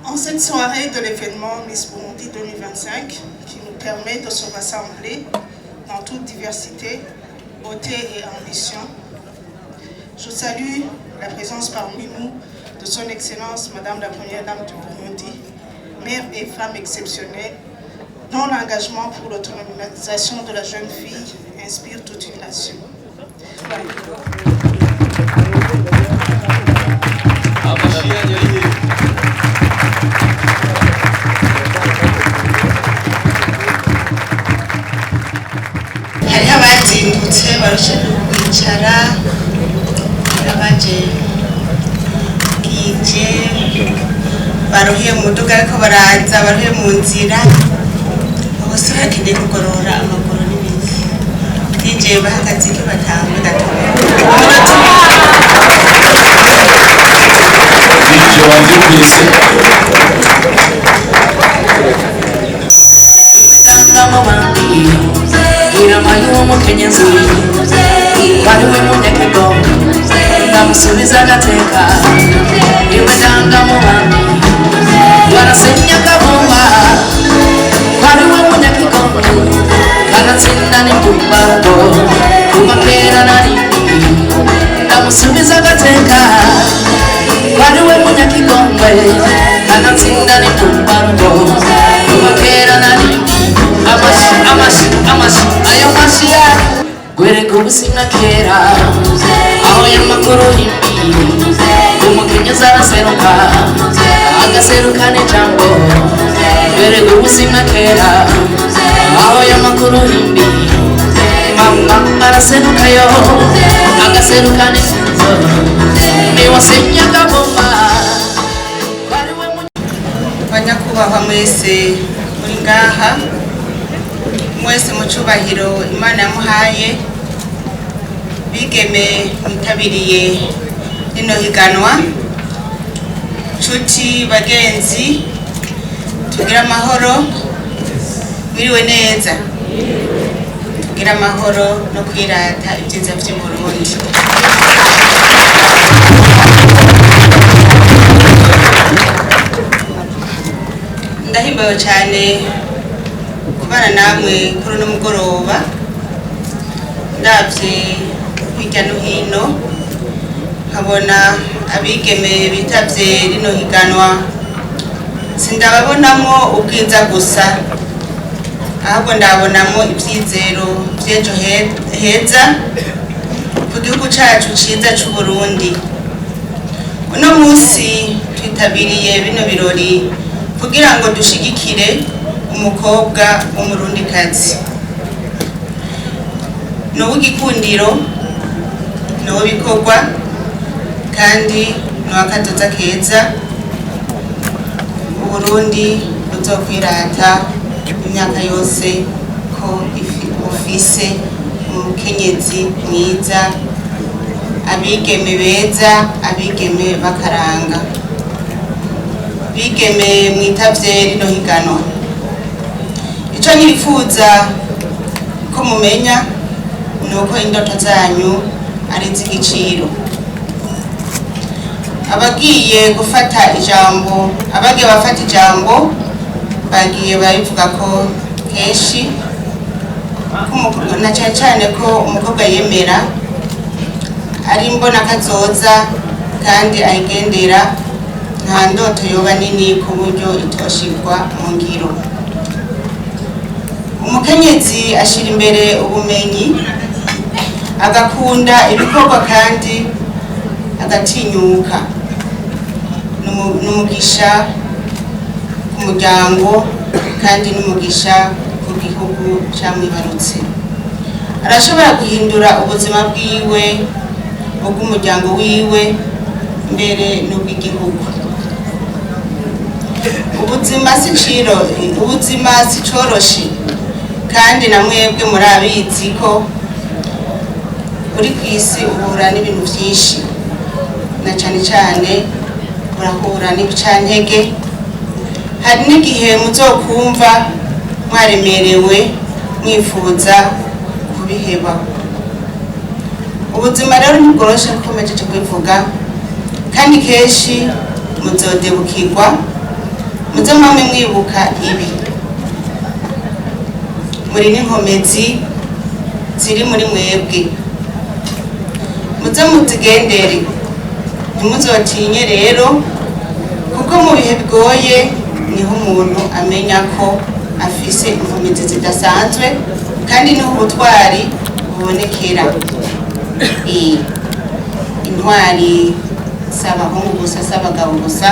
En cette soirée de l'événement Miss Burundi 2025, qui nous permet de se rassembler dans toute diversité, beauté et ambition, je salue la présence parmi nous de son Excellence Madame la Première Dame du Burundi, mère et femme exceptionnelle, dont l'engagement pour l'autonomisation de la jeune fille inspire toute une nation. hariho abazindutse barushaho kwicara abaje bwije baruhiye mu muduga ariko baraza baruhiye mu nzira bose bakeneye kugorora amaguru n'imitsi bwije bahagaze ko batanga gatoya bwije wabyumvise Iramayumu Kenyezi Waliwe Munyakego Namusubiza gateka Iwe danga mubandi Warasenya kabumba Waliwe Munyakego Kanatsinda n'imbumbaro Kumakera narindi Namusubiza gateka Waliwe Munyakego Kanatsinda n'imbumbaro Kumakera narindi Amashi ayo mashiya Gwereka ubuzima kera Aho y'amakuru himbi Umukenyezi araseruka Agaseruka n'ijambo Gwereka ubuzima kera Aho y'amakuru himbi Mama araseruka yo Agaseruka n'isinzo Niwasenya kabomba banyakubahwa mwese muri ngaha mwese mu cyubahiro Imana yamuhaye bigeme mwitabiriye rino higanwa nshuti bagenzi tugira amahoro mwiriwe neza tugira amahoro no kwirata ibyiza byo mu Burundi ndahimbawe cyane kubana namwe kuri uno mugoroba ndabye hirya no hino nkabona abigeme bitavye rino higanwa sindababonamo ubwiza gusa ahubwo ndabonamo ibyizero by'ejo heza ku gihugu cyacu cyiza cy'u Burundi. Uno munsi twitabiriye bino birori kugira ngo dushigikire umukobwa w'umurundikazi n'uw'igikundiro n'uw'ibikorwa kandi n'uw'akazoza keza Uburundi buzokwirata imyaka yose ko ufise umukenyezi mwiza abigeme beza abigeme bakaranga bigeme mwitavye rino higanwa icyo nifuza ko mumenya nuko indoto zanyu ari iz'igiciro abagiye gufata ijambo abagiye bafata ijambo bagiye babivuga ko kenshi na cyane ko umukobwa yemera ari mbona kazoza kandi ayigendera nta ndoto yoba nini ku buryo itoshirwa mu ngiro umukenyezi ashira imbere ubumenyi agakunda ibikorwa kandi agatinyuka n'umugisha ku muryango kandi n'umugisha ku gihugu cyamwibarutse arashobora guhindura ubuzima bwiwe ubw'umuryango wiwe mbere n'ubw'igihugu ubuzima si coroshe kandi na mwebwe murabizi ko uri ku isi uhura n'ibintu byinshi na cyane cyane murahura n'ibicantege hari n'igihe muzokumva mwaremerewe mwifuza kubiheba ubuzima rero ntibworoshe ko mejeje kubivuga kandi kenshi muzodebukirwa muze mwamwe mwibuka ibi muri n'inkomezi ziri muri mwebwe muze muzigendere ntimuzotinye rero kuko mu bihe bigoye niho umuntu amenya ko afise inkomezi zidasanzwe kandi niho ubutwari bubonekera. Intwari s'abahungu gusa s'abagabo gusa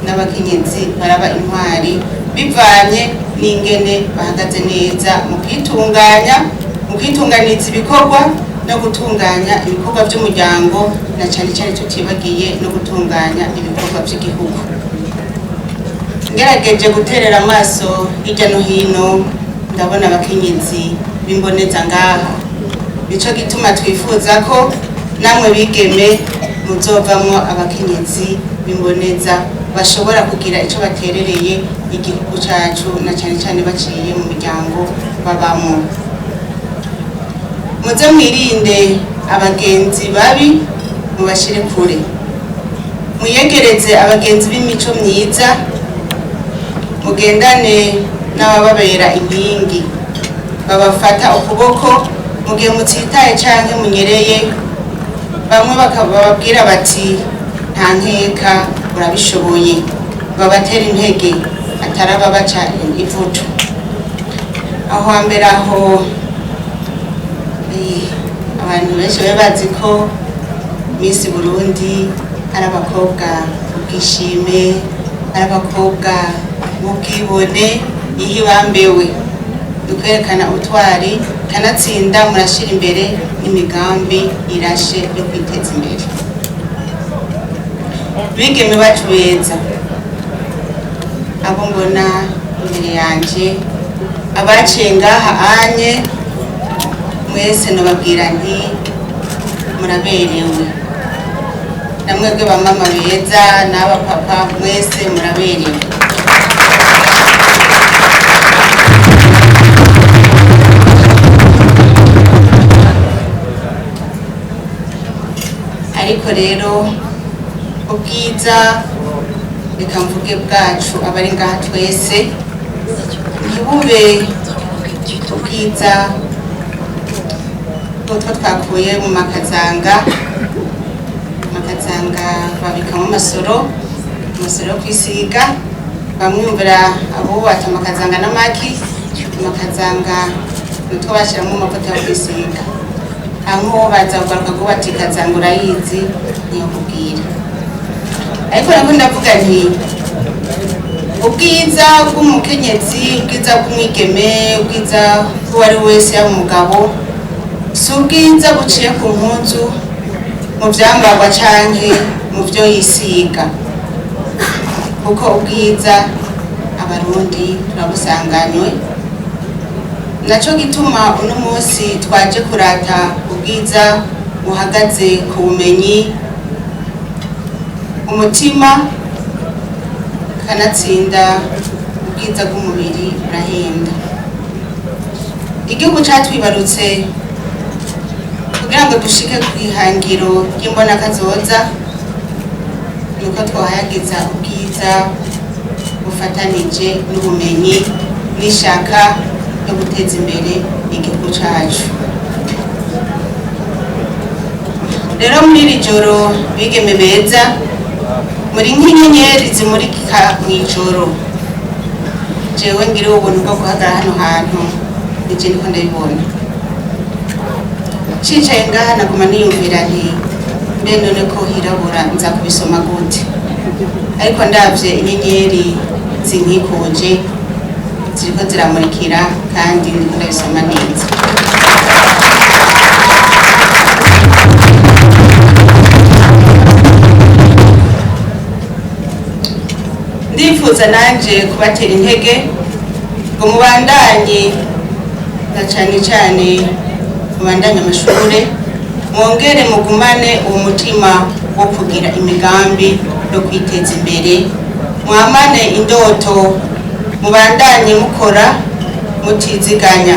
n'abakenyezi baraba intwari bivanye n'ingene bahagaze neza mu kwitunganiza ibikorwa no gutunganya ibikorwa by'umuryango na cyane cyane tutibagiye no gutunganya ibikorwa by'igihugu. Ngerageje guterera amaso hirya no hino ndabona abakenyezi bimboneza ngaha, nico gituma twifuza ko namwe bigeme muzovamwo abakenyezi bimboneza bashobora kugira ico baterereye igihugu cacu na cyane cyane baciye mu miryango babamo. Muze mwirinde abagenzi babi mubashire kure, muyegereze abagenzi b'imico myiza, mugendane n'abababera inkingi babafata ukuboko mu gihe mutsitaye canke munyereye. Bamwe bakababwira bati nta nkeka urabishoboye, babatera intege ataraba baca ivutu. Aho hambere aho abantu benshi bari bazi ko Miss Burundi ari abakobwa ubwishime, ari abakobwa b'ubwibone, ihe bambewe dukwerekana utwari kanatsinda murashira imbere n'imigambi irashe yo kwiteza imbere. Bigeme bacu beza abo mbona imbere yanje abaciye ngaha anye mwese nababwira nti muraberewe, namwebwe bamama beza n'abapapa mwese muraberewe. Ariko rero ubwiza reka mvuge bwacu abari ngaha twese ntibube ubwiza utwo twakuye mu makazanga babikamo amasoro yo kwisiga. Bamwumvira abubata amakazanga n'amaki, amakazanga nutwo bashiramo amavuta yo kwisiga. Aho baza kugaruka ko batikazanga urayizi niyo kubwira. Ariko nako ndavuga nti ubwiza bw'umukenyezi, ubwiza bw'umwigeme, ubwiza bw'uwari wese yaba umugabo si ubwiza buciye ku mpuzu mu vyambarwa canke mu vyo yisiga, kuko ubwiza abarundi turabusanganywe. Naco gituma uno munsi twaje kurata ubwiza buhagaze ku bumenyi, umutima kanatsinda ubwiza bw'umubiri burahenda. Igihugu catwibarutse kugira ngo dushike kwihangiro ry'imbonakazoza nuko twahayagiza ubwiza bufatanije n'ubumenyi n'ishaka yo guteza imbere igihugu cacu. Rero muri iri joro bigeme beza muri nk'inyenyeri zimurika mw'ijoro, jewe ngiriwe ubuntu bwo guhagarara hano hantu nije niko ndabibona. Cicaye ngaha naguma niyumvira nti mbe none ko hirabura nza kubisoma gute, ariko ndavye inyenyeri zinkikuje ziriko ziramurikira kandi ndiko ndabisoma neza. Ndifuza nanje kubatera intege ngo mubandanye na cane cane mubandanye amashure, mwongere mugumane uwo mutima wo kugira imigambi no kwiteza imbere, mwamane indoto, mubandanye mukora mutiziganya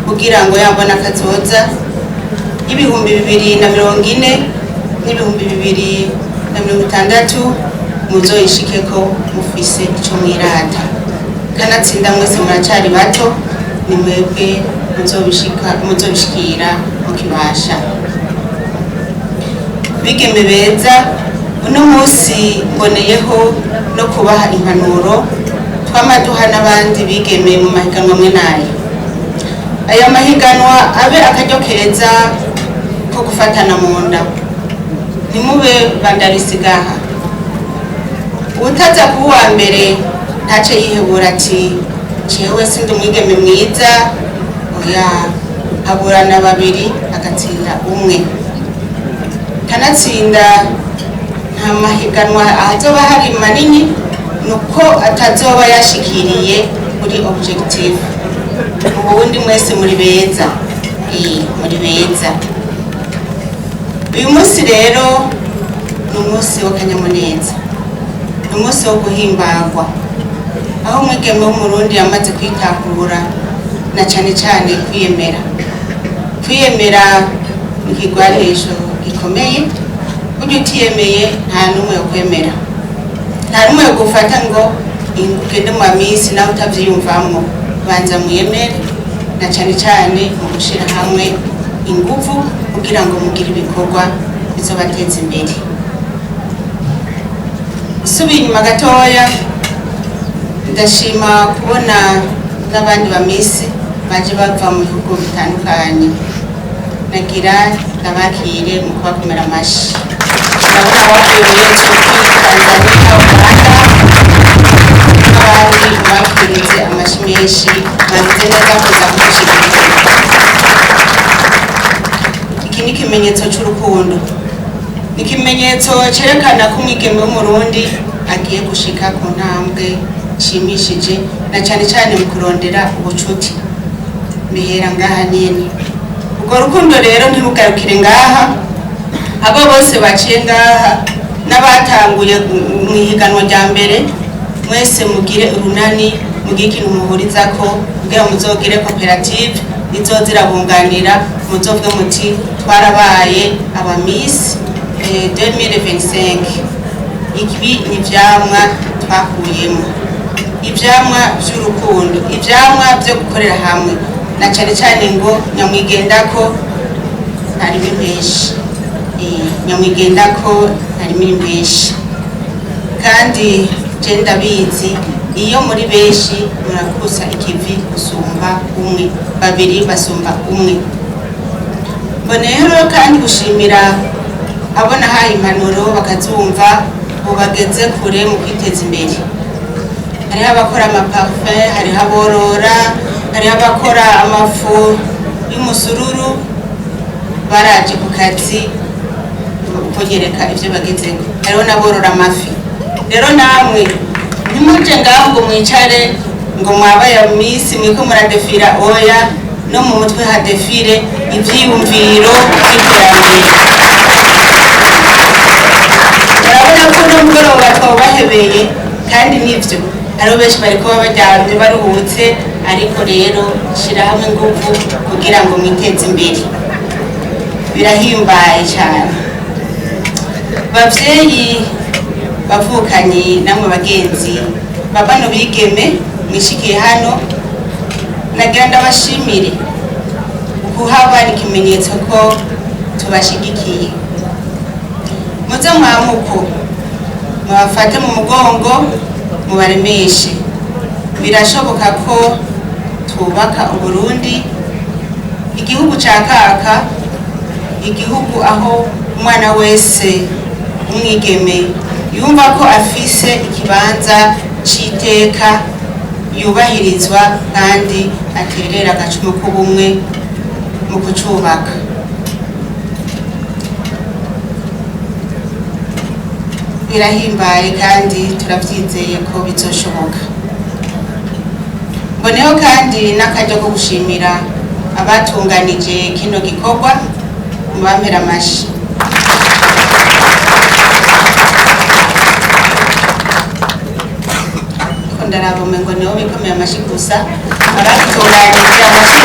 kugira ngo yambona kazoza y'ibihumbi 2040 n'ibihumbi 2060 muzoyishikeko mufise ico mwirata kanatsinda mwese muracari bato ni mwebwe muzobishikira mukibasha. Bigeme beza, uno munsi mboneyeho no kubaha impanuro twamaduha n'abandi bigeme mu mahiganwa amwe n'aya. Aya mahiganwa abe akaryo keza ko gufatana mu nda, ntimube bandarisigaha. Utaza kuba uwa mbere ntace yihebura ati jewe sindi umwigeme mwiza, oya, haburana babiri agatsinda umwe. Kanatsinda nta mahiganwa ahazoba hari manini nuko atazoba yashikiriye kuri objective. Ubundi mwese muri beza, muri beza. Uyu munsi rero ni umunsi w'akanyamuneza, ni umunsi wo guhimbagwa, aho umwigeme w'umurundi yamaze kwitahura na cane cane kwiyemera. Kwiyemera ni ikigwanisho gikomeye, burya utiyemeye nta n'umwe yo kwemera, nta n'umwe yo gufata ngo ugende mu misi nawe utavyiyumvamwo. Banza mwiyemere na cane cane mu gushira hamwe inguvu kugira ngo mugire ibikorwa bizobateza imbere. Subiye inyuma gatoya, ndashima kubona n'abandi bamisi baje bava mu bihugu bitandukanye. Nagira ndabakire mu kubakomera amashi. Ndabona bavuye muri Ethiopia, Tanzania, Uganda, n'abandi bakirize amashi menshi bagize neza kuza kudushigikira. Iki ni ikimenyetso c'urukundo, ni ikimenyetso cerekana ko umwigeme w'umurundi agiye gushika ku ntambwe ishimishije, na cane cane mu kurondera ubucuti bihera ngaha nyene. Urwo rukundo rero ntirugarukire ngaha, abo bose baciye ngaha n'abatanguye mu ihiganwa rya mbere, mwese mugire urunani, mugire ikintu muhurizako kugira muzogire koperative izozirabunganira, muzovuge muti twarabaye abamisi 2025. Ibi ni ivyamwa twakuyemo, ivyamwa vy'urukundo, ivyamwa vyo gukorera hamwe, na cane cane ngo nyamwigendako harimo impeshi, nyamwigendako harimo impeshi. Kandi je ndabizi iyo muri benshi murakusa ikivi gusumba umwe, babiri basumba umwe. Mboneyeho kandi gushimira abona haye impanuro bakazumva bageze kure mu kwiteza imbere. Hariho abakora amaparfum, hariho aborora, hariho abakora amafu y'umusururu, baraje ku kazi kunyereka ivyo bagezeko. Hariho n'aborora amafi. Rero namwe ntimuje ngaho ngo mwicare ngo mwabaye misi mwiko muradefira, oya, no mu mutwe hadefire ivyiyumviro by'iterambere. Urabona ko n'umugoroba twabahebeye, kandi nivyo hariho benshi bariko baryamye baruhutse, ariko rero shira hamwe inguvu kugira ngo mwiteze imbere. Birahimbaye cyane. Bavyeyi, bavukanyi, namwe bagenzi babano bigeme mwishikiye hano, nagira ndabashimire kuhaba ni ikimenyetso ko tubashigikiye. Muze mwamuko mubafate mu mugongo, mubaremeshe. Birashoboka ko twubaka Uburundi, igihugu ca kaka, igihugu aho umwana wese umwigeme yumva ko afise ikibanza c'iteka, yubahirizwa kandi aterera agacumu k'ubumwe mu kucubaka. Birahimbaye kandi turavyizeye ko bizoshoboka. Mboneho kandi n'akaryo ko gushimira abatunganije kino gikorwa, mubampera amashi. Ndarabo mengo niho bikomeye amashi gusa, abatunganije amashi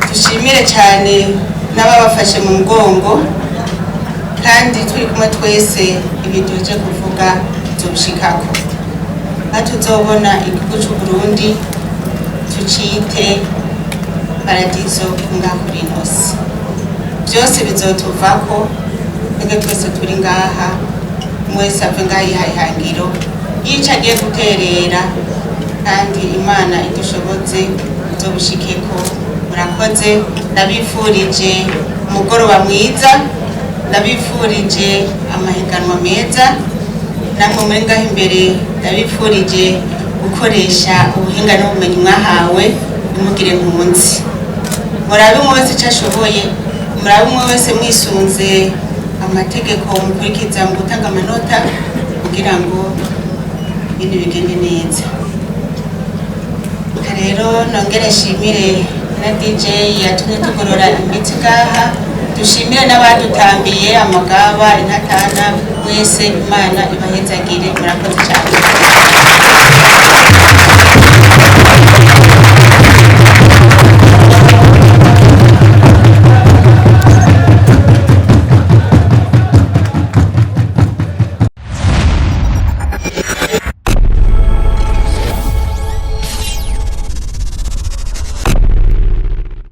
dushimire cyane n'ababafashe mu mugongo kandi turi kumwe twese ibintu bije kuvuga tubishikako aho tuzobona igihugu cy'u Burundi tucite paradizo ngaha kuri ino si byose bizotuvako twebwe twese turi ngaha mwese ave ngaha yihaye ihangiro yica agiye guterera kandi Imana idushoboze tuzobushikeko. Murakoze, ndabifurije umugoroba mwiza, ndabifurije amahiganwa meza, namwe muri ngaho imbere ndabifurije gukoresha ubuhinga n'ubumenyi mwahawe nimugire nkunzi. Murabe umwe wese icyo ashoboye, murabe umwe wese mwisunze amategeko mukurikiza mu gutanga amanota kugira ngo ibintu bigende neza. Rero nongere nshimire na DJ yatumye tugorora imitsi ngaha, dushimire n'abadutambiye amagaba intatana mwese, Imana ibahezagire. Murakoze cyane.